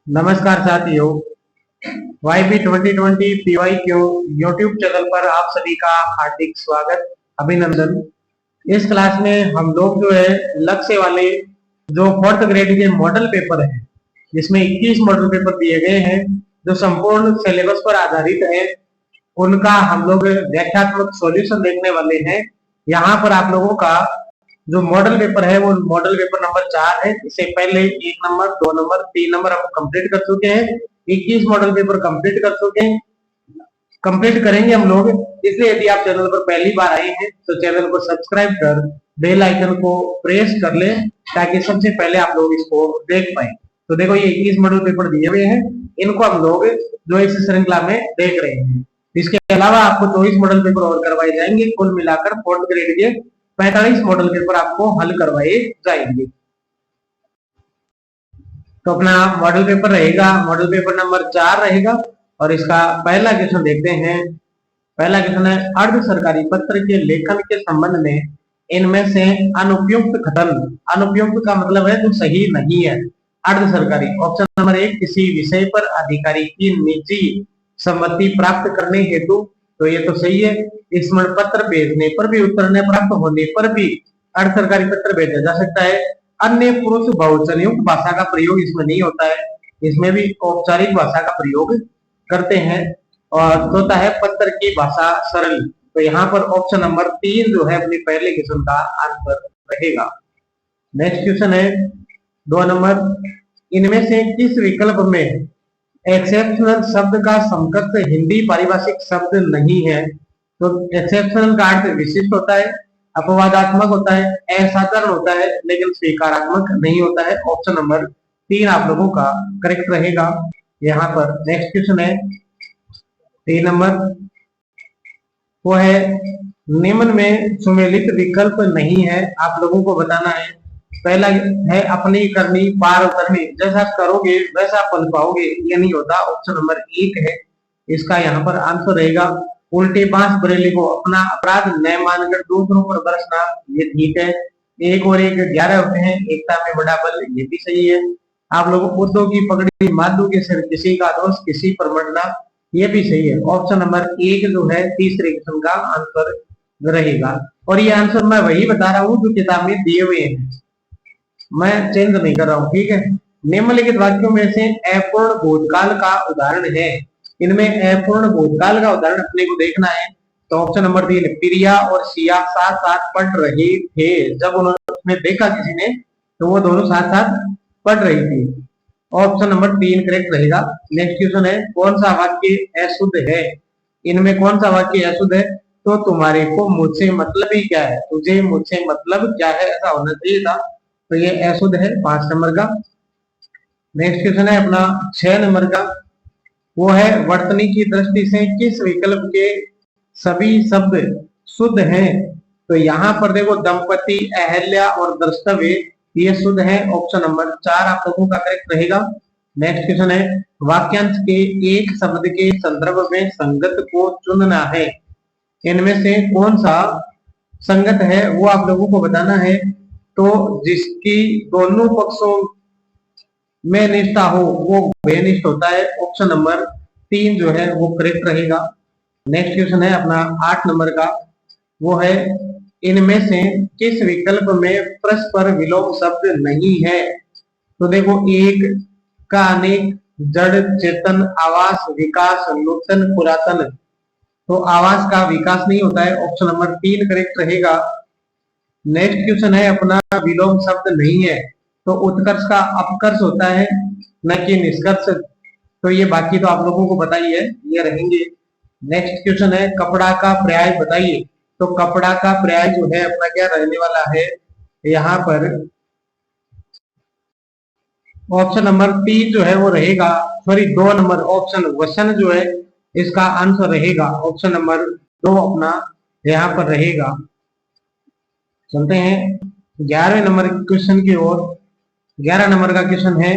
नमस्कार साथियों। YP 2020 PYQ YouTube channel पर आप सभी का हार्दिक स्वागत, अभिनंदन। इस क्लास में हम लोग जो है लक्ष्य वाले जो फोर्थ ग्रेड के मॉडल पेपर है, जिसमें 21 मॉडल पेपर दिए गए हैं जो संपूर्ण सिलेबस पर आधारित है, उनका हम लोग व्याख्यात्मक सॉल्यूशन देखने वाले हैं। यहाँ पर आप लोगों का जो मॉडल पेपर है वो मॉडल पेपर नंबर 4 है। इससे पहले 1 नंबर, 2 नंबर, 3 नंबर हम कंप्लीट कर चुके हैं। 21 मॉडल पेपर कंप्लीट कर चुके हैं, कंप्लीट करेंगे हम लोग। इसलिए यदि आप चैनल पर पहली बार आए हैं तो चैनल को सब्सक्राइब कर बेल आइकन को प्रेस कर ले, ताकि सबसे पहले आप लोग इसको देख पाए। तो देखो, ये 21 मॉडल पेपर दिए हुए हैं, इनको हम लोग जो इस श्रृंखला में देख रहे हैं। इसके अलावा आपको 24 मॉडल पेपर और करवाए जाएंगे। कुल मिलाकर फोर्थ ग्रेड के 45 मॉडल पेपर आपको हल करवाए जाएंगे। तो अपना मॉडल पेपर रहेगा, मॉडल पेपर नंबर 4 रहेगा। और इसका पहला क्वेश्चन देखते हैं। पहला क्वेश्चन है, अर्ध सरकारी पत्र के लेखन के संबंध में इनमें से अनुपयुक्त कथन। अनुपयुक्त का मतलब है जो सही नहीं है। अर्ध सरकारी, ऑप्शन नंबर 1, किसी विषय पर अधिकारी की निजी सम्मति प्राप्त करने हेतु, तो ये तो सही है। स्मरण पत्र भेजने पर भी, उत्तर न प्राप्त होने पर भी अर्ध सरकारी पत्र भेजा जा सकता है। अन्य पुरुष बहुवचन युक्त भाषा का प्रयोग इसमें नहीं होता है, इसमें भी औपचारिक भाषा का प्रयोग करते हैं। और होता है पत्र की भाषा सरल। तो यहाँ पर ऑप्शन नंबर 3 जो है अपने पहले क्वेश्चन का आंसर रहेगा। नेक्स्ट क्वेश्चन है 2 नंबर, इनमें से किस विकल्प में एक्सेप्शनल शब्द का समकक्ष हिंदी पारिभाषिक शब्द नहीं है? तो एक्सेप्शनल का अर्थ विशिष्ट होता है, अपवादात्मक होता है, असाधारण होता है, लेकिन स्वीकारात्मक नहीं होता है। ऑप्शन नंबर 3 आप लोगों का करेक्ट रहेगा यहाँ पर। नेक्स्ट क्वेश्चन है 3 नंबर, वो है निम्न में सुमेलित विकल्प नहीं है, आप लोगों को बताना है। पहला है अपनी करनी पार उतरनी, जैसा करोगे वैसा फल पाओगे, ये नहीं होता। ऑप्शन नंबर 1 है इसका यहाँ पर आंसर रहेगा। उल्टे बांस बरेली को अपना अपराध न मानकर दूसरों पर बरसना, ये ठीक है। 1 और 1 11 होते हैं, एकता में बड़ा बल, ये भी सही है। आप लोगों को बुद्धों की पगड़ी माधु के सिर, किसी का दोष किसी पर मरना, ये भी सही है। ऑप्शन नंबर 1 जो है तीसरे क्वेश्चन का आंसर रहेगा। और ये आंसर मैं वही बता रहा हूँ जो किताब में दिए हुए हैं, मैं चेंज नहीं कर रहा हूँ, ठीक है। निम्नलिखित वाक्यों में से अपूर्ण भूतकाल का उदाहरण है। इनमें अपूर्ण भूतकाल का उदाहरण अपने को देखना है। तो ऑप्शन नंबर 3, प्रिया और सिया साथ साथ पढ़ रहे थे। जब उन्होंने देखा किसी ने, तो वो दोनों साथ साथ पढ़ रही थी। ऑप्शन नंबर 3 करेक्ट रहेगा। नेक्स्ट क्वेश्चन है, कौन सा वाक्य अशुद्ध है? इनमें कौन सा वाक्य अशुद्ध है? तो तुम्हारे को मुझसे मतलब ही क्या है, तुझे मुझसे मतलब क्या है, ऐसा होना चाहिए था। तो ये अशुद्ध है 5 नंबर का। नेक्स्ट क्वेश्चन है अपना 6 नंबर का, वो है वर्तनी की दृष्टि से किस विकल्प के सभी शब्द शुद्ध हैं? तो यहाँ पर देखो, दंपति, अहल्या और द्रष्टव्य, ये शुद्ध है। ऑप्शन नंबर 4 आप लोगों का करेक्ट रहेगा। नेक्स्ट क्वेश्चन है, वाक्यांश के एक शब्द के संदर्भ में संगत को चुनना है। इनमें से कौन सा संगत है वो आप लोगों को बताना है। तो जिसकी दोनों पक्षों में निष्ठा हो वो व्यनिष्ठ होता है। ऑप्शन नंबर 3 जो है वो करेक्ट रहेगा। नेक्स्ट क्वेश्चन है अपना 8 नंबर का, वो है इनमें से किस विकल्प में परस्पर विलोम शब्द नहीं है? तो देखो, एक का अनेक, जड़, चेतन, आवास, विकास, नूतन, पुरातन, तो आवास का विकास नहीं होता है। ऑप्शन नंबर 3 करेक्ट रहेगा। नेक्स्ट क्वेश्चन है अपना, विलोम शब्द नहीं है तो उत्कर्ष का अपकर्ष होता है, न कि निष्कर्ष। तो ये बाकी तो आप लोगों को पता ही है, ये रहेंगे। नेक्स्ट क्वेश्चन है, कपड़ा का पर्याय बताइए। तो कपड़ा का पर्याय जो है अपना क्या रहने वाला है यहाँ पर? ऑप्शन नंबर 3 जो है वो रहेगा, सॉरी 2 नंबर ऑप्शन वसन जो है इसका आंसर रहेगा। ऑप्शन नंबर 2 अपना यहाँ पर रहेगा। चलते हैं 11वें नंबर क्वेश्चन की ओर। 11 नंबर का क्वेश्चन है,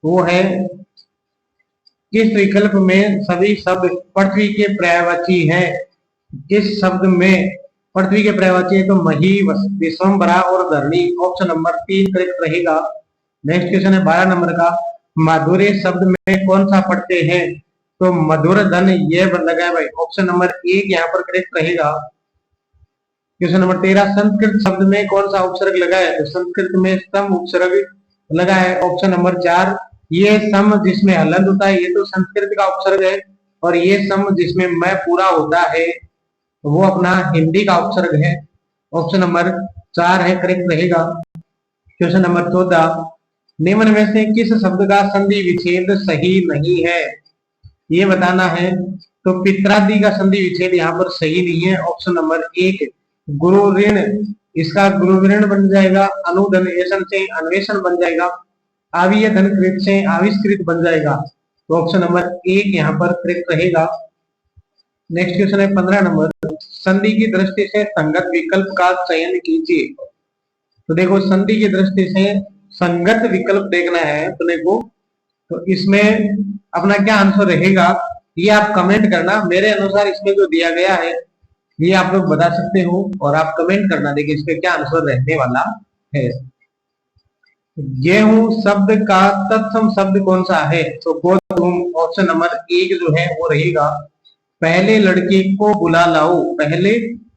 वो है किस विकल्प में सभी शब्द पृथ्वी के पर्यायवाची हैं? किस शब्द में पृथ्वी के पर्यायवाची है? तो मही, विश्वम्भरा और धरणी। ऑप्शन नंबर 3 करेक्ट रहेगा। नेक्स्ट क्वेश्चन है 12 नंबर का, माधुर्य शब्द में कौन सा पढ़ते हैं? तो मधुर धन ये लगा है भाई, ऑप्शन नंबर 1 यहाँ पर करेक्ट रहेगा। क्वेश्चन नंबर 13, संस्कृत शब्द में कौन सा उपसर्ग लगा है? तो संस्कृत में सम उपसर्ग लगा है, ऑप्शन नंबर 4। ये सम जिसमें हलंत होता है ये तो संस्कृत का उपसर्ग है, और ये सम जिसमें मैं पूरा होता है वो अपना हिंदी का उपसर्ग है, ऑप्शन नंबर 4 है, करेक्ट रहेगा। क्वेश्चन नंबर 14, निम्न में से किस शब्द का संधि विच्छेद सही नहीं है? ये बताना है। तो पित्रादि का संधि विच्छेद यहाँ पर सही नहीं है, ऑप्शन नंबर 1। गुरु ऋण, इसका गुरु ऋण बन जाएगा, अनुधन ऐसन से अन्वेषण बन जाएगा, आवीय धन कृत से आविष्कृत बन जाएगा, तो ऑप्शन नंबर 1 यहाँ पर करेक्ट रहेगा। नेक्स्ट क्वेश्चन है 15 नंबर, संधि की दृष्टि से संगत विकल्प का चयन कीजिए। तो देखो संधि की दृष्टि से संगत विकल्प देखना है अपने को, तो इसमें अपना क्या आंसर रहेगा ये आप कमेंट करना। मेरे अनुसार इसमें जो दिया गया है ये आप लोग बता सकते हो, और आप कमेंट करना, देखिए इसमें क्या आंसर रहने वाला है। गेहूं शब्द का तत्सम शब्द कौन सा है? तो गोधूम, ऑप्शन नंबर 1 जो है वो रहेगा। पहले लड़की को बुला लाओ, पहले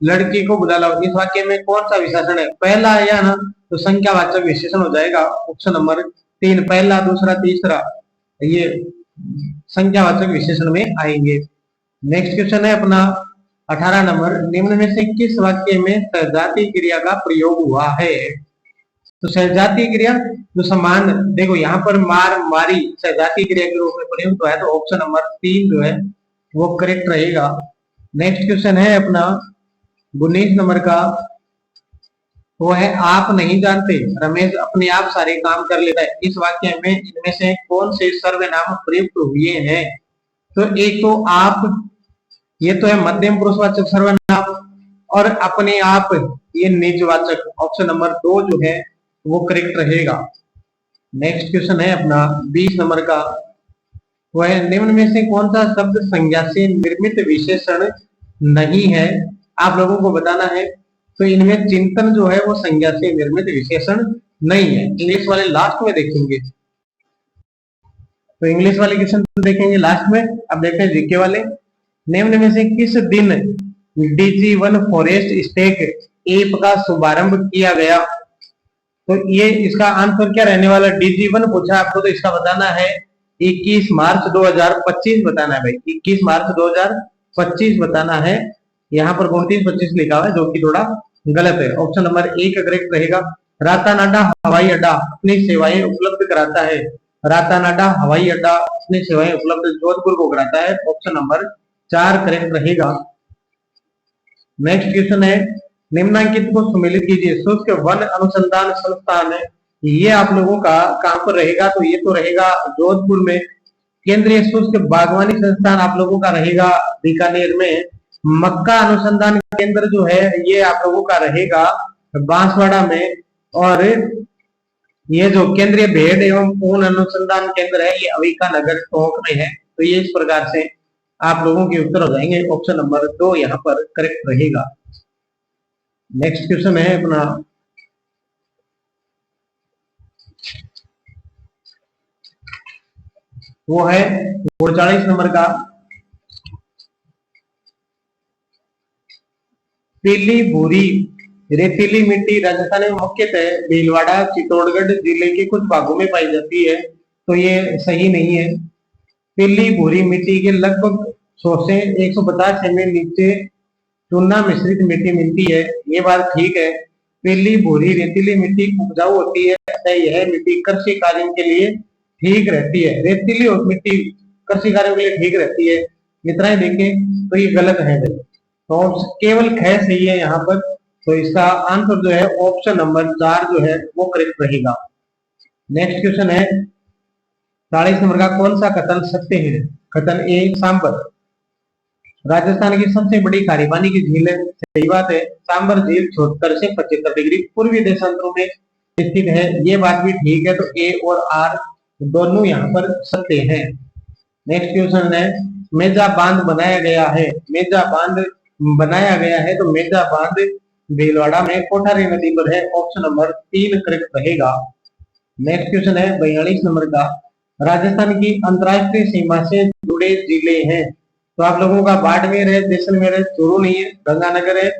लड़की को बुला लाओ, इस वाक्य में कौन सा विशेषण है? पहला आया ना तो संख्यावाचक विशेषण हो जाएगा, ऑप्शन नंबर 3। पहला, दूसरा, तीसरा ये संख्यावाचक विशेषण में आएंगे। नेक्स्ट क्वेश्चन है अपना 18 नंबर, निम्न में से किस वाक्य में सजातीय क्रिया का प्रयोग हुआ है? तो सजातीय क्रिया जो समान, देखो यहाँ पर मार मारी सजातीय क्रिया के रूप में प्रयुक्त हुआ है, तो ऑप्शन नंबर 3 जो है वो करेक्ट रहेगा। नेक्स्ट क्वेश्चन है अपना 19 नंबर का, वो है आप नहीं जानते रमेश अपने आप सारे काम कर लेता है, इस वाक्य में इनमें से कौन से सर्वनाम प्रयुक्त हुए हैं? तो एक तो आप, ये तो है मध्यम पुरुषवाचक सर्वनाम, और अपने आप ये निजवाचक, ऑप्शन नंबर 2 जो है वो करेक्ट रहेगा। नेक्स्ट क्वेश्चन है अपना 20 नंबर का, वह निम्न में से कौन सा शब्द संज्ञा से निर्मित विशेषण नहीं है? आप लोगों को बताना है। तो इनमें चिंतन जो है वो संज्ञा से निर्मित विशेषण नहीं है। इंग्लिश वाले लास्ट में देखेंगे, तो इंग्लिश वाले क्वेश्चन देखेंगे लास्ट में। अब देखते हैं जीके वाले, निम्न में से किस दिन DG1 फॉरेस्ट स्टेक ऐप का शुभारंभ किया गया? तो ये इसका आंसर क्या रहने वाला? DG1 पूछा आपको, तो इसका बताना है 21 मार्च 2025 बताना है भाई, 21 मार्च 2025 बताना है। यहाँ पर 29-25 लिखा हुआ है जो कि थोड़ा गलत है, ऑप्शन नंबर 1 करेक्ट रहेगा। रातानाडा हवाई अड्डा अपनी सेवाएं उपलब्ध कराता है, रातानाडा हवाई अड्डा अपनी सेवाएं उपलब्ध जोधपुर को कराता है, ऑप्शन नंबर 4 करेक्ट रहेगा। नेक्स्ट क्वेश्चन है, निम्नांकित को सम्मिलित कीजिए। शुष्क वन अनुसंधान संस्थान है, ये आप लोगों का कहां पर रहेगा? तो ये तो रहेगा जोधपुर में। केंद्रीय शुष्क बागवानी संस्थान आप लोगों का रहेगा बीकानेर में। मक्का अनुसंधान केंद्र जो है ये आप लोगों का रहेगा बांसवाड़ा में। और ये जो केंद्रीय भेड़ एवं ऊन अनुसंधान केंद्र है ये अविका नगर टोंक में है। तो ये इस प्रकार से आप लोगों के उत्तर हो जाएंगे, ऑप्शन नंबर 2 यहाँ पर करेक्ट रहेगा। नेक्स्ट क्वेश्चन है अपना वो है 49 नंबर का, पीली भूरी रेतीली मिट्टी राजस्थान में मुख्यतः भीलवाड़ा चित्तौड़गढ़ जिले के कुछ भागों में पाई जाती है, तो ये सही नहीं है। पीली भूरी मिट्टी के लगभग 100 से 150 सेमी नीचे चूना मिश्रित मिट्टी मिलती है, ये बात ठीक है। पीली भूरी रेतीली मिट्टी उपजाऊ होती है, यह मिट्टी कृषि कार्यों के लिए ठीक रहती है। रेतीली मिट्टी कृषि कार्यों के लिए ठीक रहती है, इतना ही देखें तो ये गलत है। तो केवल ख सही है यहाँ पर, तो इसका आंसर जो है ऑप्शन नंबर 4 जो है वो करेक्ट रहेगा। नेक्स्ट क्वेश्चन है 40 नंबर का, कौन सा कथन सत्य है? कथन ए, सांबर राजस्थान की सबसे बड़ी खारी पानी की झील है, सही बात है। सांबर झील 76 से 75 डिग्री पूर्वी देशांतरों में स्थित है, ये बात भी ठीक है। तो ए और आर दोनों यहाँ पर सत्य है। नेक्स्ट क्वेश्चन है, मेजा बांध बनाया गया है, मेजा बांध बनाया गया है, तो मेजा बांध भीलवाड़ा में कोठारी नदी पर है, ऑप्शन नंबर 3 करेक्ट रहेगा। नेक्स्ट क्वेश्चन है 42 नंबर का, राजस्थान की अंतर्राष्ट्रीय सीमा से जुड़े जिले हैं। तो आप लोगों का बाड़मेर है, जैसलमेर है, चूरू नहीं है, गंगानगर है,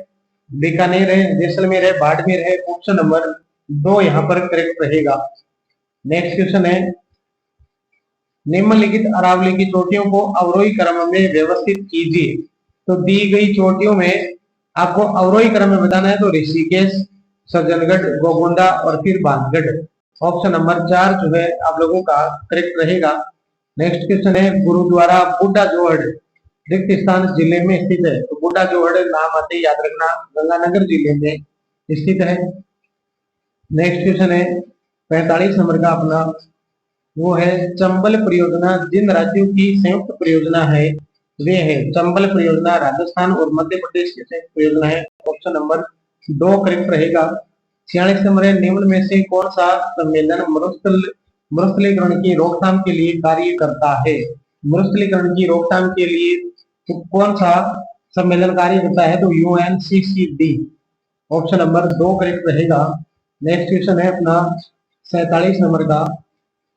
बीकानेर है, जैसलमेर है, बाड़मेर है। ऑप्शन नंबर 2 यहाँ पर करेक्ट रहेगा। नेक्स्ट क्वेश्चन है, निम्नलिखित अरावली की चोटियों को अवरोही क्रम में व्यवस्थित कीजिए। तो दी गई चोटियों में आपको अवरोही क्रम में बताना है, तो ऋषिकेश, सज्जनगढ़, गोगुंडा और फिर बांधगढ़। ऑप्शन नंबर 4 जो है आप लोगों का करेक्ट रहेगा। नेक्स्ट क्वेश्चन है, गुरुद्वारा बुड्ढा जोहड़ रिक्त स्थान जिले में स्थित है। तो बुड्ढा जोहड़ नाम आते ही याद रखना, गंगानगर जिले में स्थित है। नेक्स्ट क्वेश्चन है 45 नंबर का अपना, वो है चंबल परियोजना जिन राज्यों की संयुक्त परियोजना है वे है। चंबल परियोजना राजस्थान और मध्य प्रदेश की संयुक्त परियोजना है। ऑप्शन नंबर 2 करेक्ट रहेगा। 46 नंबर है, निम्न में से कौन सा सम्मेलन मरुस्थलीकरण की रोकथाम के लिए कार्य करता है। मरुस्थलीकरण की रोकथाम के लिए तो कौन सा सम्मेलन कार्य करता है, तो UNCCD। ऑप्शन नंबर 2 करेक्ट रहेगा। नेक्स्ट क्वेश्चन है अपना 47 नंबर का,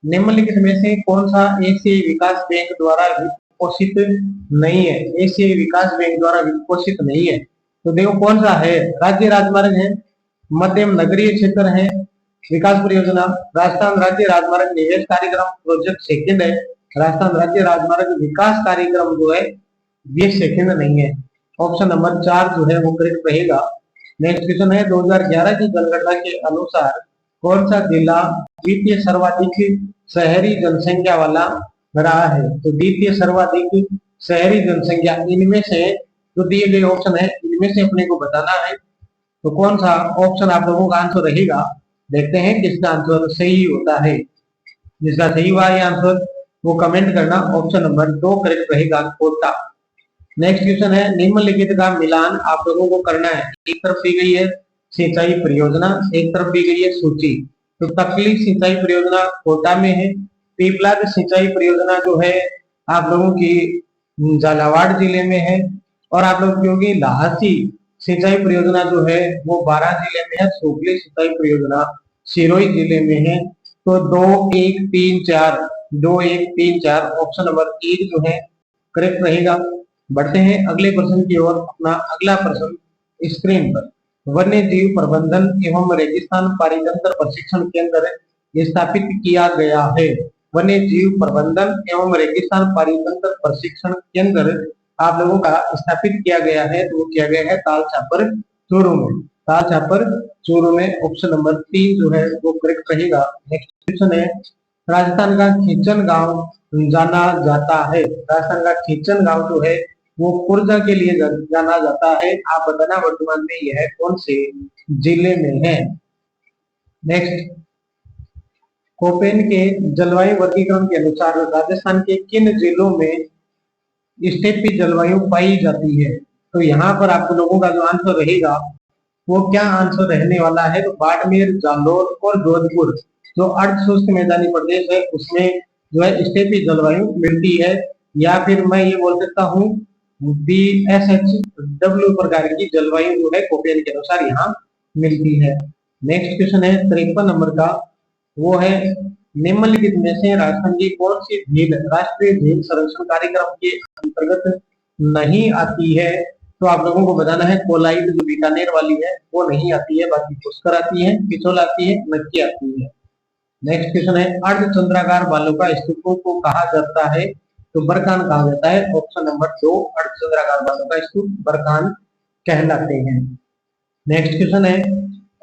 निम्नलिखित में से कौन सा एशियाई विकास बैंक द्वारा वित्त पोषित नहीं है। एशियाई विकास बैंक द्वारा वित्त पोषित नहीं है, तो देखो कौन सा है। राज्य राजमार्ग है, मध्यम नगरीय क्षेत्र है, विकास परियोजना, राजस्थान राज्य राजमार्ग निवेश कार्यक्रम प्रोजेक्ट सेकंड है। राजस्थान राज्य राजमार्ग विकास कार्यक्रम जो है ये सेकंड नहीं है। ऑप्शन नंबर 4 जो है वो करेक्ट रहेगा। नेक्स्ट क्वेश्चन है, 2011 की जनगणना के अनुसार कौन सा जिला द्वितीय सर्वाधिक शहरी जनसंख्या वाला रहा है। तो द्वितीय सर्वाधिक शहरी जनसंख्या इनमें से जो दिए गए ऑप्शन है इनमें से अपने को बताना है, तो कौन सा ऑप्शन आप लोगों का आंसर रहेगा। देखते हैं किसका आंसर सही होता है। जिसका सही हुआ है आंसर वो कमेंट करना। ऑप्शन नंबर 2 करेक्ट रहेगा, कोटा। नेक्स्ट क्वेश्चन है, निम्नलिखित का मिलान आप लोगों को करना है। एक तरफ दी गई है सिंचाई परियोजना, एक तरफ दी गई है सूची। तो तकली सिंचाई परियोजना कोटा में है, पीपलाद सिंचाई परियोजना जो है आप लोगों की झालावाड़ जिले में है, और आप लोगों की होगी लाहसी सिंचाई परियोजना जो है वो 12 जिले में है, सोगली सिंचाई परियोजना सिरोही जिले में है। तो 2 1 3 4 2 1 3 4 ऑप्शन नंबर 1 जो है करेक्ट रहेगा। बढ़ते हैं अगले प्रश्न की ओर। अपना अगला प्रश्न स्क्रीन पर, वन्य जीव प्रबंधन एवं रेगिस्तान पारितंत्र प्रशिक्षण केंद्र स्थापित किया गया है। वन्य जीव प्रबंधन एवं रेगिस्तान पारितंत्र प्रशिक्षण केंद्र आप लोगों का स्थापित किया गया है, तो वो किया गया है ताल छापर चूरू में। ताल छापर चूरू में। ऑप्शन नंबर 3 जो है वो करेक्ट रहेगा। नेक्स्ट क्वेश्चन है, राजस्थान का खींचन गांव जाना जाता है। राजस्थान का खींचन गांव जो है वो कुर्जा के लिए जाना जाता है। आप बताना वर्तमान में यह कौन से जिले में है। नेक्स्ट, कोपेन के जलवायु वर्गीकरण के अनुसार राजस्थान के किन जिलों में स्टेपी जलवायु पाई जाती है। तो यहाँ पर आप लोगों का जो आंसर रहेगा वो क्या आंसर रहने वाला है, तो बाड़मेर, जालौर और जोधपुर जो अर्ध शुष्क मैदानी प्रदेश है उसमें जो है स्टेपी जलवायु मिलती है। या फिर मैं ये बोल सकता हूँ BSHW प्रकार की जलवायु जो है कोपेन के अनुसार यहाँ मिलती है। नेक्स्ट क्वेश्चन है 53 नंबर का, वो है निम्नलिखित में से राजस्थान की कौन सी झील राष्ट्रीय झील संरक्षण कार्यक्रम के अंतर्गत नहीं आती है। तो आप लोगों को बताना है कोलाइट जो बीकानेर वाली है वो नहीं आती है, बाकी पुष्कर आती है, पिछोल आती है, नक्की आती है। नेक्स्ट क्वेश्चन है, अर्धचंद्राकार बालों का स्तूपों को कहा जाता है। तो बरकान कहा जाता है। ऑप्शन नंबर 2 अर्धचंद्राकार बालों का स्तूप बरकान कहलाते हैं। नेक्स्ट क्वेश्चन है,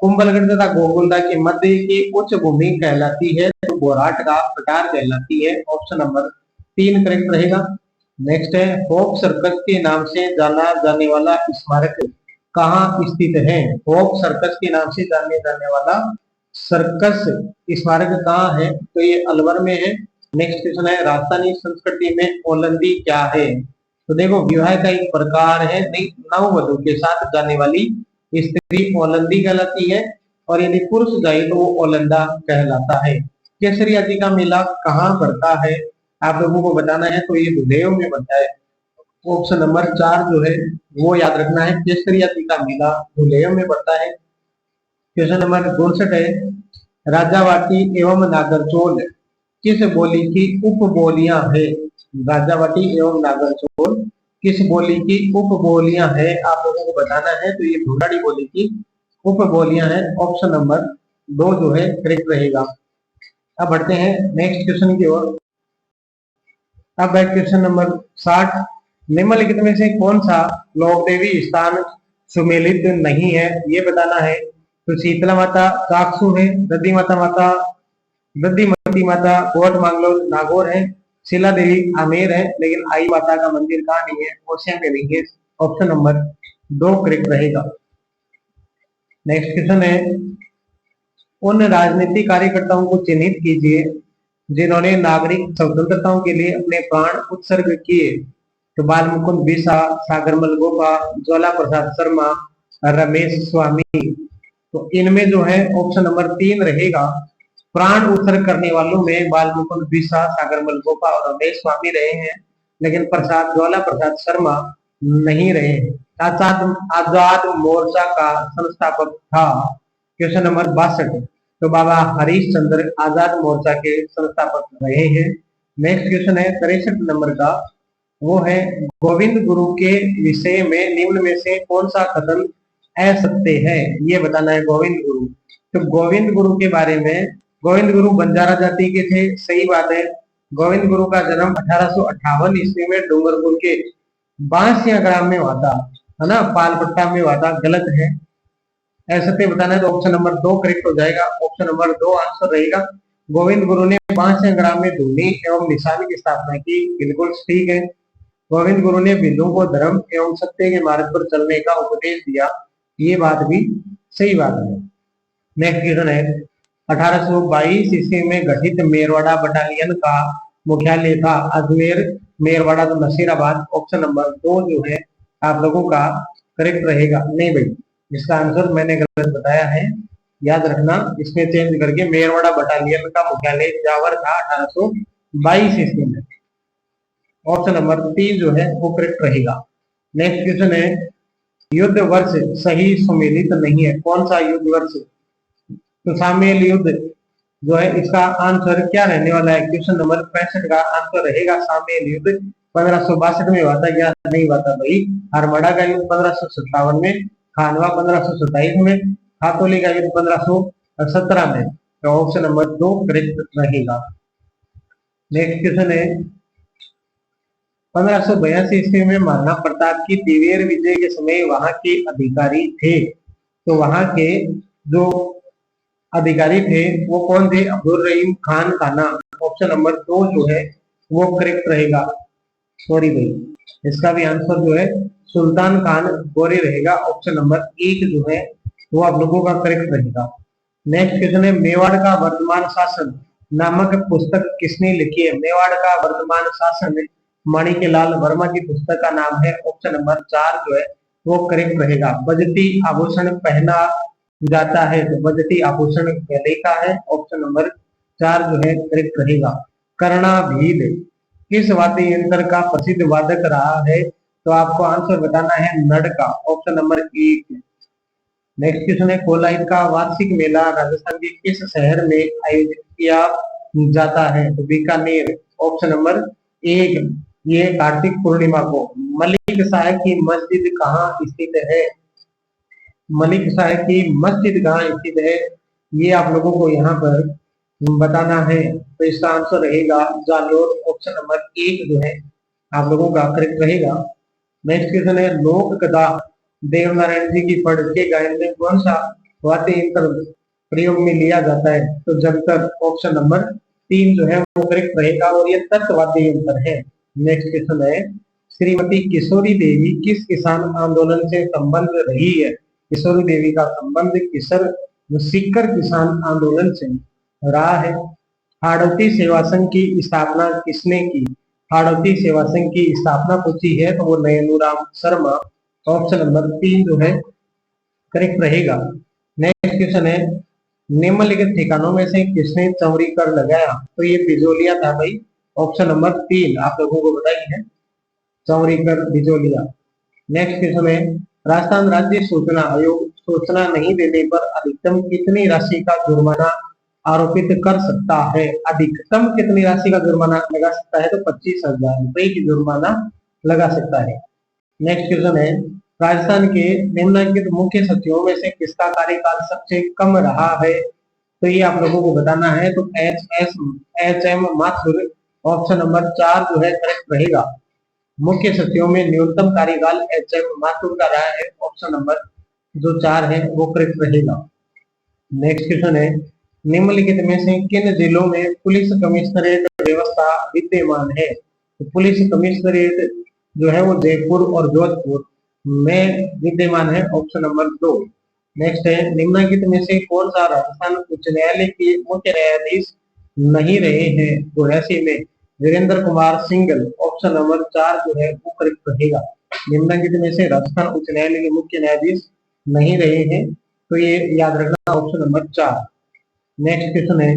कुंभलगढ़ तथा गोकुलदा के मध्य की उच्च भूमि कहलाती है, तो बोराट का प्रकार कहलाती है। ऑप्शन नंबर 3 करेक्ट रहेगा। नेक्स्ट है, होप सर्कस के नाम से जाना जाने वाला स्मारक कहाँ स्थित है। होप सर्कस के नाम से जाने जाने वाला सर्कस स्मारक कहाँ है, तो ये अलवर में है। नेक्स्ट क्वेश्चन है, राजस्थानी संस्कृति में ओलंदी क्या है। तो देखो विवाह का एक प्रकार है, नववधु के साथ जाने वाली स्त्री ओलंदी कहलाती है, और यदि पुरुष जाए तो वो ओलंदा कहलाता है। केसरिया जी का मेला कहाँ पड़ता है, आप लोगों को बताना है, तो ये दुलेव में बनता है। ऑप्शन नंबर 4 जो है वो याद रखना है, केसरिया जी का मेला दुलेव में पड़ता है। क्वेश्चन नंबर 62 है, राजावाटी एवं नागरचोल किस बोली की उपबोलियां है? गाजावाटी एवं नागरचौल किस बोली की उपबोलियां है, आप लोगों को बताना है। तो ये ढूंढाड़ी बोली की उपबोलियां है। ऑप्शन नंबर 2 जो है करेक्ट रहेगा। अब बढ़ते हैं नेक्स्ट क्वेश्चन की ओर। अब है क्वेश्चन नंबर 60। निम्नलिखित में से कौन सा लोकदेवी स्थान सुमेलित नहीं है, ये बताना है। तो शीतला माता चाकसू है, दधी माता दधिमती माता कोट मांगलो नागौर है, शिला देवी आमेर है, लेकिन आई माता का मंदिर कहाँ नहीं है, ओसियां में नहीं है। ऑप्शन नंबर 2 करेक्ट रहेगा। नेक्स्ट क्वेश्चन है, उन राजनीतिक कार्यकर्ताओं को चिन्हित कीजिए जिन्होंने नागरिक स्वतंत्रताओं के लिए अपने प्राण उत्सर्ग किए। तो बाल मुकुंद बिसा, सागरमल गोपा, ज्वाला प्रसाद शर्मा, रमेश स्वामी। तो इनमें जो है ऑप्शन नंबर 3 रहेगा। प्राण उत्सर्ग करने वालों में बाल मुकुंद बिसा, सागरमल गोपा और रमेश स्वामी रहे हैं, लेकिन ज्वाला प्रसाद शर्मा नहीं रहे हैं। आजाद आजाद मोर्चा का संस्थापक था। Question number 62। तो बाबा हरीश चंद्र आजाद मोर्चा के संस्थापक रहे हैं। नेक्स्ट क्वेश्चन है 63 नंबर का, वो है गोविंद गुरु के विषय में निम्न में से कौन सा कथन असत्य है, ये बताना है। गोविंद गुरु, तो गोविंद गुरु के बारे में, गोविंद गुरु बंजारा जाति के थे, सही बात है। गोविंद गुरु का जन्म 1858 ईस्वी में डूंगरपुर के बांसिया ग्राम में हुआ था, है ना, पालपट्टा में हुआ था, गलत है। असत्य बताना है तो ऑप्शन नंबर 2 करेक्ट हो जाएगा। ऑप्शन नंबर 2 आंसर रहेगा। गोविंद गुरु ने बांसिया ग्राम में धूनी एवं निशानी की स्थापना की, बिल्कुल ठीक है। गोविंद गुरु ने बिंदु को धर्म एवं सत्य के मार्ग पर चलने का उपदेश दिया, ये बात भी सही बात है। नेक्स्ट क्वेश्चन है, 1822 ईस्वी में गठित मेरवाड़ा बटालियन का मुख्यालय था अजमेर, मेरवाड़ा तो नसीराबाद। ऑप्शन नंबर 2 जो है आप लोगों का करेक्ट रहेगा। नहीं भाई, इसका आंसर मैंने गलत बताया है, याद रखना। इसमें चेंज करके मेरवाड़ा बटालियन का मुख्यालय जावर था 1822 ईस्वी में। ऑप्शन नंबर 3 जो है वो करेक्ट रहेगा। नेक्स्ट क्वेश्चन है, युद्ध वर्ष सही सुमेलित नहीं है, कौन सा युद्ध वर्ष? तो सामेल युद्ध जो है इसका आंसर क्या रहने वाला है? क्वेश्चन नंबर 65 का आंसर रहेगा सामेल युद्ध 1562 में हुआ था, क्या नहीं हुआ था भाई? हरमड़ा का युद्ध 1557 में, खानवा 1527 में, खातोली का युद्ध 1517 में। तो ऑप्शन नंबर 2 करेक्ट रहेगा। नेक्स्ट क्वेश्चन है, 1582 ईस्वी में महाराणा प्रताप की दिवेर विजय के समय वहां के अधिकारी थे। तो वहां के जो अधिकारी थे वो कौन थे? अब्दुल रहीम खान खाना। ऑप्शन नंबर 2 जो है वो करेक्ट रहेगा। सॉरी भाई, इसका भी आंसर जो है सुल्तान खान गोरे रहेगा। ऑप्शन नंबर 1 जो है वो आप लोगों का करेक्ट रहेगा। नेक्स्ट क्वेश्चन है, मेवाड़ का वर्तमान शासन नामक पुस्तक किसने लिखी है? मेवाड़ का वर्तमान शासन माणिक्यलाल वर्मा की पुस्तक का नाम है। ऑप्शन नंबर 4 जो है वो करेक्ट रहेगा। बजटी आभूषण पहना जाता है, तो बजटी आभूषण गले का है। ऑप्शन नंबर 4 जो है करेक्ट रहेगा। कर्णाभील किस वाद्य यंत्र का प्रसिद्ध वादक रहा है? तो आपको आंसर बताना है नड का। Option number 1। नेक्स्ट क्वेश्चन है, कोलाइट का वार्षिक मेला राजस्थान के किस शहर में आयोजित किया जाता है? तो बीकानेर। ऑप्शन नंबर 1 ये कार्तिक पूर्णिमा को। मलिक शाह की मस्जिद कहाँ स्थित है? मलिक शाह की मस्जिद कहाँ स्थित है, ये आप लोगों को यहाँ पर बताना है। तो इसका आंसर रहेगा जालोर। ऑप्शन नंबर 1 जो है आप लोगों का करेक्ट रहेगा। नेक्स्ट क्वेश्चन है, लोक कथा देवनारायण जी की पढ़ के गायन में कौन सा वाद्य यंत्र प्रयोग में लिया जाता है? तो जंतर। ऑप्शन नंबर 3 जो है वो करेक्ट रहेगा और ये तत्व वाद्य यंत्र है। नेक्स्ट क्वेश्चन है, श्रीमती किशोरी देवी किस किसान आंदोलन से संबंध रही है? किशोरी देवी का संबंध सीकर किसान आंदोलन से रहा है। हाड़ौती सेवा संघ की स्थापना किसने की? हाड़ौती सेवा संघ की स्थापना पूछी है तो वो नयनूराम शर्मा। ऑप्शन नंबर 3 जो है करेक्ट रहेगा। नेक्स्ट क्वेश्चन है, निम्नलिखित ठिकानों में से किसने चौरी कर लगाया? तो ये बिजोलिया था भाई। ऑप्शन नंबर 3 आप लोगों को बताई है, चौरी कर बिजोलिया। नेक्स्ट क्वेश्चन है, राजस्थान राज्य सूचना आयोग सूचना नहीं देने पर अधिकतम कितनी राशि का जुर्माना आरोपित कर सकता है। अधिकतम कितनी राशि का जुर्माना लगा सकता है? तो 25,000 रुपए की जुर्माना लगा सकता है। नेक्स्ट क्वेश्चन है, राजस्थान के निम्नलिखित मुख्य सचिवों में से किसका कार्यकाल सबसे कम रहा है? तो ये आप लोगों को बताना है। तो HM माथुर, ऑप्शन नंबर 4 जो है करेक्ट रहेगा। मुख्य सचिवों में न्यूनतम कार्यकाल HM माथुर का रहा है। ऑप्शन नंबर जो 4 है वो करेक्ट रहेगा। नेक्स्ट क्वेश्चन है, निम्नलिखित में से किन जिलों में पुलिस कमिश्नरेट व्यवस्था विद्यमान है? तो पुलिस कमिश्नरेट जो है वो जयपुर और जोधपुर में विद्यमान है। Option number 2। नेक्स्ट है, निम्नलिखित में से कौन सा राजस्थान उच्च न्यायालय के मुख्य न्यायाधीश नहीं रहे हैं? तो ऐसे में वीरेंद्र कुमार सिंघल, ऑप्शन नंबर 4 जो है वो करेक्ट रहेगा। निम्नलिखित में से राजस्थान उच्च न्यायालय के मुख्य न्यायाधीश नहीं रहे हैं, तो ये याद रखना, ऑप्शन नंबर 4। नेक्स्ट क्वेश्चन है,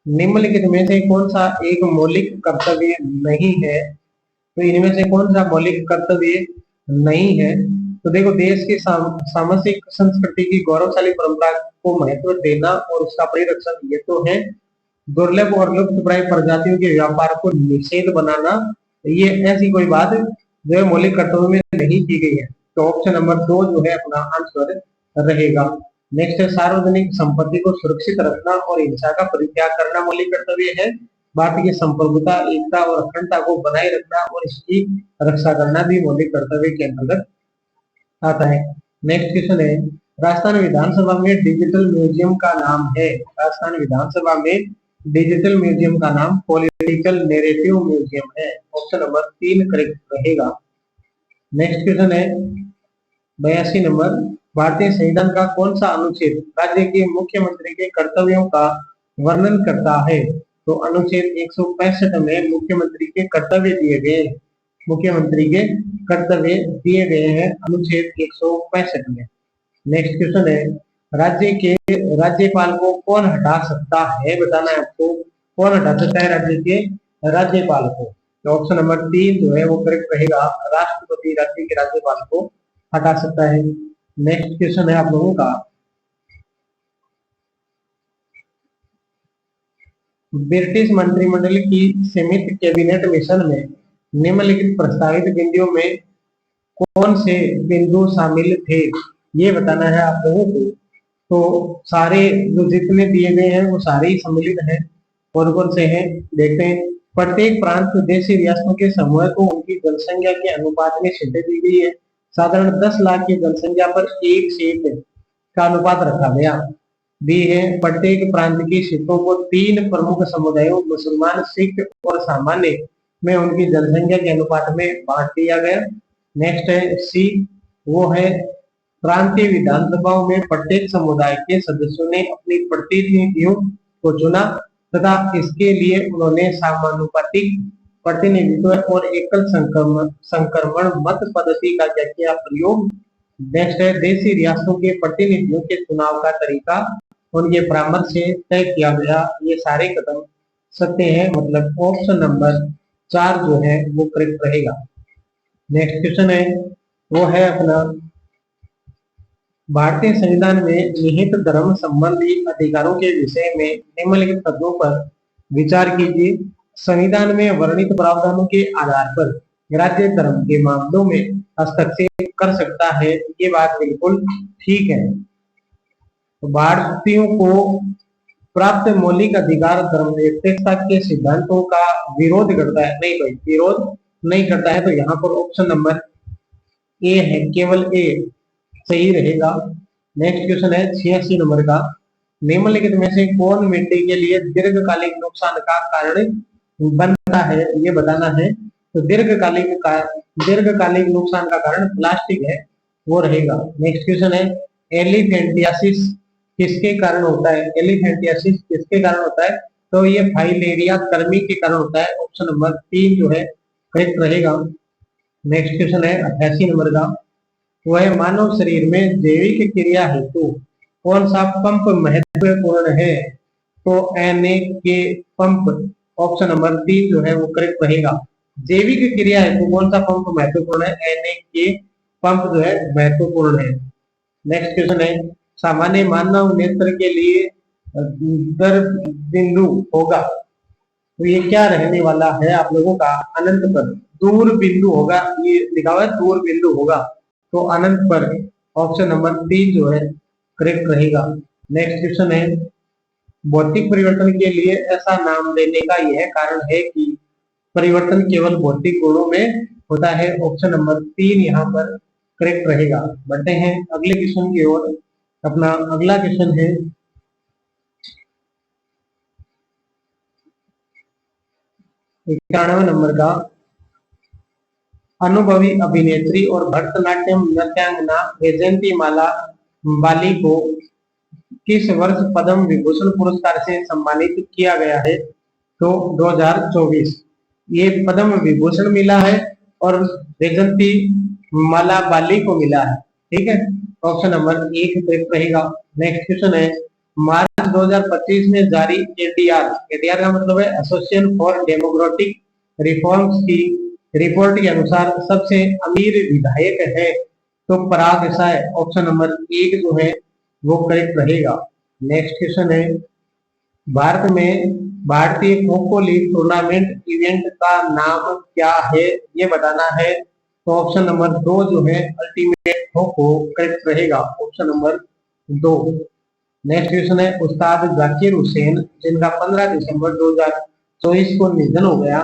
निम्नलिखित में से कौन सा एक मौलिक कर्तव्य नहीं है? तो इनमें से कौन सा मौलिक कर्तव्य नहीं है? तो देखो, देश की सामाजिक संस्कृति की गौरवशाली परंपरा को महत्व देना और उसका परिरक्षण, ये तो है। दुर्लभ और लुप्तप्राय प्रजातियों के व्यापार को निषेध बनाना, ये ऐसी कोई बात जो है मौलिक कर्तव्य में नहीं की गई है। तो ऑप्शन नंबर 2 जो है अपना आंसर रहेगा। नेक्स्ट है, सार्वजनिक संपत्ति को सुरक्षित रखना और हिंसा का परित्याग करना मौलिक कर्तव्य है। भारत की संप्रभुता, एकता और अखंडता को बनाए रखना और इसकी रक्षा करना भी मौलिक कर्तव्य के अंतर्गत आता है। नेक्स्ट क्वेश्चन है, राजस्थान विधानसभा में डिजिटल म्यूजियम का नाम है? राजस्थान विधानसभा में डिजिटल म्यूजियम का नाम पॉलिटिकल नैरेटिव म्यूजियम है। ऑप्शन नंबर 3 करेक्ट रहेगा। नेक्स्ट क्वेश्चन है 82 नंबर, भारतीय संविधान का कौन सा अनुच्छेद राज्य के मुख्यमंत्री के कर्तव्यों का वर्णन करता है? तो अनुच्छेद 165 में मुख्यमंत्री के कर्तव्य दिए गए, मुख्यमंत्री के कर्तव्य दिए गए हैं अनुच्छेद 165 में। नेक्स्ट क्वेश्चन है, राज्य के राज्यपाल को कौन हटा सकता है? बताना है आपको, कौन हटा सकता है राज्य के राज्यपाल को? तो ऑप्शन नंबर 3 जो है वो करेक्ट रहेगा। राष्ट्रपति राज्य के राज्यपाल को हटा सकता है। नेक्स्ट क्वेश्चन है आप लोगों का, ब्रिटिश मंत्रिमंडल की सीमित कैबिनेट मिशन में निम्नलिखित प्रस्तावित बिंदुओं में कौन से बिंदु शामिल थे? ये बताना है आप लोगों को। तो सारे जो जितने दिए गए हैं वो सारे ही सम्मिलित हैं। कौन कौन से हैं देखते हैं। प्रत्येक प्रांत देशी रियासतों के समूह को उनकी जनसंख्या के अनुपात में सीटें दी गई है। साधारण 10 लाख की जनसंख्या पर एक सीट का अनुपात रखा गया। बी है, प्रत्येक प्रांत की सीटों को 3 प्रमुख समुदायों मुसलमान, सिख और सामान्य में उनकी जनसंख्या के अनुपात में बांट दिया गया। नेक्स्ट है सी, वो है प्रांतीय विधानसभाओं में प्रत्येक समुदाय के सदस्यों ने अपनी प्रतिनिधियों को चुना तथा इसके लिए उन्होंने समानुपातिक प्रतिनिधित्व और एकल संक्रमण मत पद्धति का किया प्रयोग। नेक्स्ट है, देशी रियासतों के प्रतिनिधियों के चुनाव का तरीका उनके परामर्श से तय किया गया। ये सारे कदम सत्य हैं, मतलब ऑप्शन नंबर 4 जो है वो करेक्ट रहेगा। नेक्स्ट क्वेश्चन है वो है अपना, भारतीय संविधान में निहित धर्म संबंधी अधिकारों के विषय में निम्नलिखित तत्वों पर विचार कीजिए। संविधान में वर्णित प्रावधानों के आधार पर राज्य धर्म के मामलों में हस्तक्षेप कर सकता है, ये बात बिल्कुल ठीक है। तो भारतीयों को प्राप्त मौलिक अधिकार धर्मनिरपेक्षता के सिद्धांतों का विरोध करता है? नहीं भाई, विरोध नहीं करता है। तो यहाँ पर ऑप्शन नंबर ए है, केवल ए सही रहेगा। नेक्स्ट क्वेश्चन है 86 नंबर का, निम्नलिखित में से कौन मिट्टी के लिए दीर्घकालिक नुकसान का कारण बनता है? ये बताना है। तो दीर्घकालिक नुकसान का कारण प्लास्टिक है, वो रहेगा। नेक्स्ट क्वेश्चन है, एलिफेंटियासिस किसके कारण होता है? एलिफेंटियासिस किसके कारण होता है? तो ये फाइलेरिया कृमि के कारण होता है। ऑप्शन नंबर 3 जो है करेक्ट रहेगा। नेक्स्ट क्वेश्चन है 88 नंबर का, वह मानव शरीर में जैविक क्रिया हेतु कौन सा पंप महत्वपूर्ण है? तो NA पंप, ऑप्शन नंबर 3 जो है वो करेक्ट रहेगा। जैविक क्रिया हेतु कौन सा पंप महत्वपूर्ण है? NA पंप जो है महत्वपूर्ण है। नेक्स्ट क्वेश्चन है, सामान्य मानव नेत्र के लिए दर बिंदु होगा, तो ये क्या रहने वाला है आप लोगों का, अनंत पर। दूर बिंदु होगा, ये लिखा हुआ है दूर बिंदु होगा, तो अनंत पर। ऑप्शन नंबर 3 जो है करेक्ट रहेगा। नेक्स्ट क्वेश्चन है, भौतिक परिवर्तन के लिए ऐसा नाम देने का यह कारण है कि परिवर्तन केवल भौतिक गुणों में होता है। ऑप्शन नंबर 3 यहाँ पर करेक्ट रहेगा। बढ़ते हैं अगले क्वेश्चन की ओर। अपना अगला क्वेश्चन है 91 नंबर का। अनुभवी अभिनेत्री और भरतनाट्यम नृत्यांगना वैजयंती माला बाली को किस वर्ष पद्म विभूषण पुरस्कार से सम्मानित किया गया है? तो 2024 ये पद्म विभूषण मिला है और वैजयंती माला बाली को मिला है। ठीक है, ऑप्शन नंबर 1 करेक्ट रहेगा। नेक्स्ट क्वेश्चन है, मार्च 2025 में जारी एडीआर का मतलब है एसोसिएशन फॉर डेमोक्रेटिक रिफॉर्म्स की रिपोर्ट के अनुसार सबसे अमीर विधायक है, तो पराग देसाई। ऑप्शन नंबर 1 जो है वो करेक्ट रहेगा। नेक्स्ट क्वेश्चन है, भारत में भारतीय kho kho league tournament event का नाम क्या है, ये बताना है। तो ऑप्शन नंबर 2 जो है अल्टीमेट खो खो करेक्ट रहेगा। Option number 2। नेक्स्ट क्वेश्चन है, उस्ताद जाकिर हुसैन जिनका 15 दिसंबर 2024 को निधन हो गया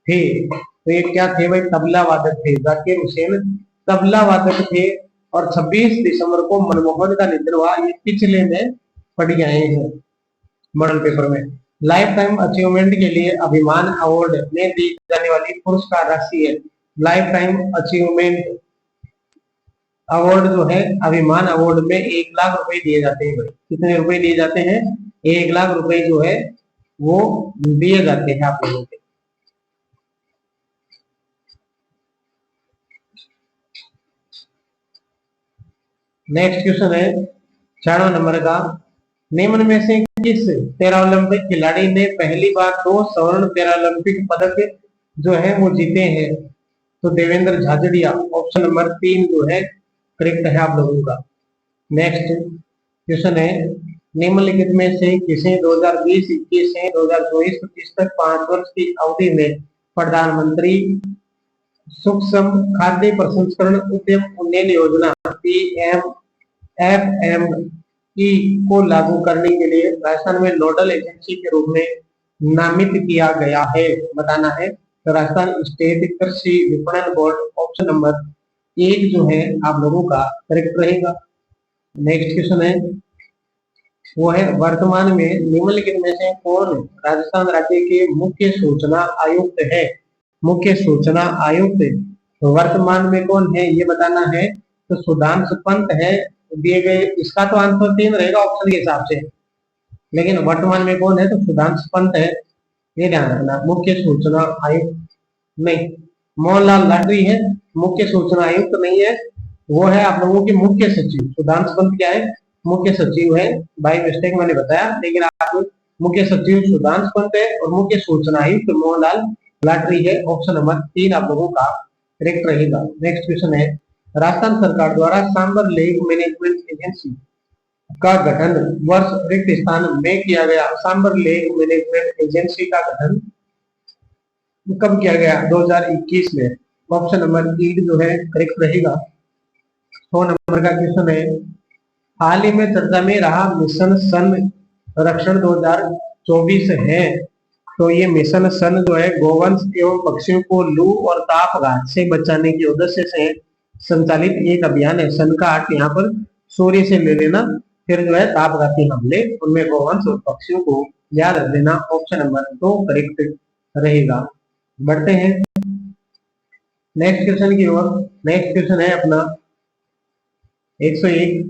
थे, तो ये क्या थे भाई? तबला वादक थे। जाकिर हुसैन तबला वादक थे और 26 दिसंबर को मनमोहन का निधन हुआ। ये पिछले में पढ़ गए हैं मॉडल पेपर में। लाइफ टाइम अचीवमेंट के लिए अभिमान अवार्ड में दी जाने वाली पुरस्कार राशि है। लाइफ टाइम अचीवमेंट अवार्ड जो है, अभिमान अवार्ड में 1 लाख रुपए दिए जाते हैं। कितने रुपए दिए जाते हैं? 1 लाख रुपए जो है वो दिए जाते हैं आप लोगों के। नेक्स्ट क्वेश्चन है 96 नंबर का। निम्न में से किस पैरालंपिक खिलाड़ी ने पहली बार 2 स्वर्ण पैरालंपिक पदक जो है वो जीते हैं? तो देवेंद्र झाझड़िया। ऑप्शन नंबर 3 जो है करेक्ट है आप लोगों का। नेक्स्ट क्वेश्चन है, निम्नलिखित में से किसे 2020-21 से 2024-25 तक 5 वर्ष की अवधि में प्रधानमंत्री सूक्ष्म खाद्य प्रसंस्करण उद्यम उन्नयन योजना PMFME को लागू करने के लिए राजस्थान में नोडल एजेंसी के रूप में नामित किया गया है? बताना है। तो राजस्थान स्टेट कृषि विपणन बोर्ड। ऑप्शन नंबर 1 जो है आप लोगों का करेक्ट रहेगा। नेक्स्ट क्वेश्चन है, वो है वर्तमान में निम्नलिखित में से कौन राजस्थान राज्य के मुख्य सूचना आयुक्त है? मुख्य सूचना आयुक्त वर्तमान में कौन है ये बताना है। तो सुधांशु पंत है दिए गए। इसका तो आंसर 3 रहेगा ऑप्शन के हिसाब से, लेकिन वर्तमान में कौन है? तो सुधांशु पंत है, ये ध्यान रखना। मुख्य सूचना आयुक्त नहीं, मोहनलाल लाटरी है, मुख्य सूचना आयुक्त नहीं है, वो है आप लोगों के मुख्य सचिव। सुधांशु पंत क्या है? मुख्य सचिव है। बाय मिस्टेक मैंने बताया, लेकिन आप मुख्य सचिव सुधांशु पंत है और मुख्य सूचना आयुक्त मोहनलाल लाटरी है। ऑप्शन नंबर 3 आप लोगों का करेक्ट रहेगा। नेक्स्ट क्वेश्चन है, राजस्थान सरकार द्वारा सांबर लेक मैनेजमेंट एजेंसी का गठन वर्ष रिक्त स्थान में किया गया। सांबर लेक मैनेजमेंट एजेंसी का गठन कब किया गया? 2021 में। ऑप्शन नंबर 3 जो है करेक्ट रहेगा। 100 नंबर का क्वेश्चन है, हाल ही में चर्चा में रहा मिशन संरक्षण 2024 है, तो ये मिशन सन जो है गोवंश एवं पक्षियों को लू और तापघात से बचाने के उद्देश्य से संचालित एक अभियान है। सन का अर्थ यहाँ पर सूर्य से ले लेना, फिर जो है तापघाती हमले, उनमें गोवंश और पक्षियों को याद रख लेना। ऑप्शन नंबर 2 करेक्ट रहेगा। बढ़ते हैं नेक्स्ट क्वेश्चन की ओर। नेक्स्ट क्वेश्चन है अपना 101,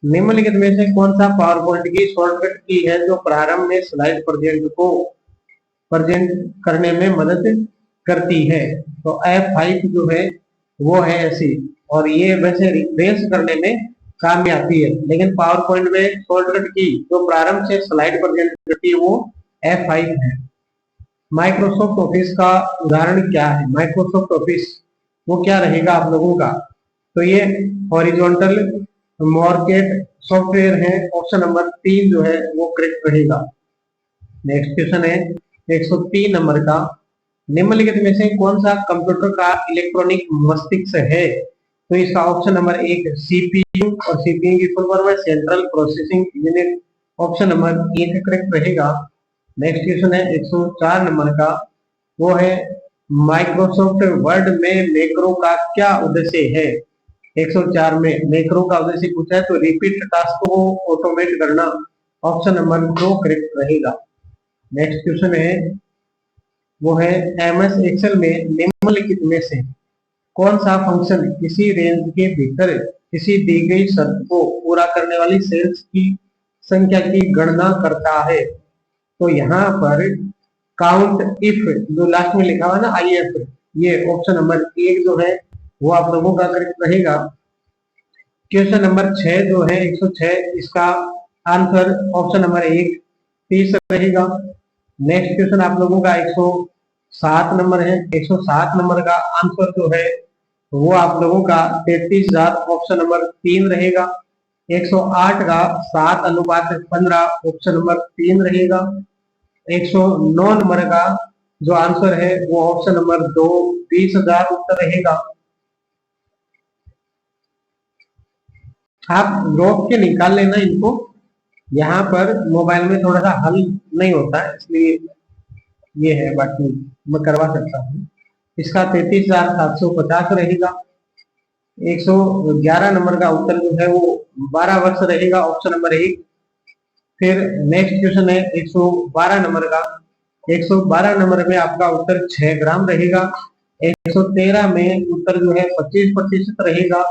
निम्नलिखित में से कौन सा पावर पॉइंट की शॉर्टकट की है जो प्रारंभ में स्लाइड प्रेजेंट करने में मदद करती है? तो F5 जो है वो है ऐसी, और ये वैसे रिफ्रेश करने में काम में आती है, लेकिन पावर पॉइंट में शॉर्टकट की जो प्रारंभ से स्लाइड प्रेजेंट करती है वो F5 है। माइक्रोसॉफ्ट ऑफिस का उदाहरण क्या है? माइक्रोसॉफ्ट ऑफिस वो क्या रहेगा आप लोगों का? तो ये हॉरिजॉन्टल मार्केट सॉफ्टवेयर है, ऑप्शन नंबर 3 जो है वो करेक्ट रहेगा। नेक्स्ट क्वेश्चन है 103 नंबर का, निम्नलिखित में से कौन सा कंप्यूटर का इलेक्ट्रॉनिक मस्तिष्क है? तो इसका ऑप्शन नंबर 1 सीपीयू, और सीपीयू की फुल फॉर्म है central processing unit, option number 1 correct रहेगा। नेक्स्ट क्वेश्चन है 104 नंबर का, वो है माइक्रोसॉफ्ट वर्ड में मैक्रो का क्या उद्देश्य है? 104 में मैक्रो का उद्देश्य पूछा है तो रिपीट टास्क को ऑटोमेट करना, ऑप्शन नंबर 2 करेक्ट रहेगा। नेक्स्ट क्वेश्चन है वो है एमएस एक्सेल में निम्नलिखित में से कौन सा फंक्शन किसी रेंज के भीतर किसी दी गई शर्त को पूरा करने वाली सेल्स की संख्या की गणना करता है? तो यहाँ पर काउंट इफ जो लास्ट में लिखा हुआ ना IF, ये ऑप्शन नंबर 1 जो है वो आप लोगों का करेक्ट रहेगा। क्वेश्चन नंबर 6 जो है 106, इसका आंसर ऑप्शन नंबर 1 30 रहेगा। नेक्स्ट क्वेश्चन आप लोगों का 107 नंबर है, 107 नंबर का आंसर जो है वो आप लोगों का 33,000, ऑप्शन नंबर 3 रहेगा। 108 का 7:15, ऑप्शन नंबर 3 रहेगा। 109 नंबर का जो आंसर है वो ऑप्शन नंबर 2 20,000 उत्तर रहेगा। आप रोक के निकाल लेना इनको, यहाँ पर मोबाइल में थोड़ा सा हल नहीं होता है इसलिए ये है, बाकी मैं करवा सकता हूँ। इसका 33,750 रहेगा। 111 नंबर का उत्तर जो है वो 12 वर्ष रहेगा, ऑप्शन नंबर 1। फिर नेक्स्ट क्वेश्चन है 112 नंबर का, 112 नंबर में आपका उत्तर 6 ग्राम रहेगा। 113 में उत्तर जो है 25% रहेगा।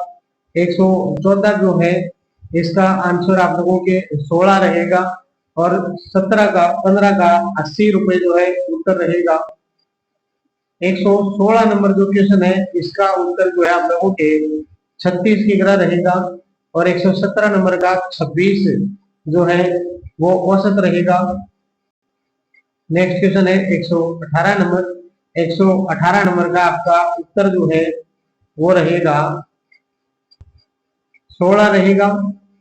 114 जो है इसका आंसर आप लोगों के 16 रहेगा, और 15 का 80 रुपए जो है उत्तर रहेगा। 116 नंबर जो क्वेश्चन है इसका उत्तर जो है आप लोगों के 36 की ग्रह रहेगा, और 117 नंबर का 26 जो है वो औसत रहेगा। नेक्स्ट क्वेश्चन है 118 नंबर, 118 नंबर का आपका उत्तर जो है वो रहेगा 16 रहेगा,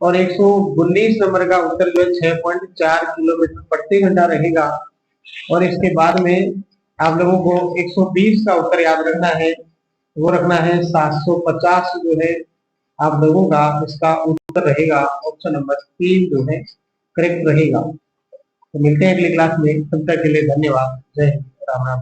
और 119 नंबर का उत्तर जो है 6.4 किलोमीटर प्रति घंटा रहेगा। और इसके बाद में आप लोगों को 120 का उत्तर याद रखना है, वो रखना है 750 जो है आप लोगों का इसका उत्तर रहेगा, ऑप्शन नंबर 3 जो है करेक्ट रहेगा। तो मिलते हैं अगली क्लास में, तब तक के लिए धन्यवाद। जय हिंद, राम राम।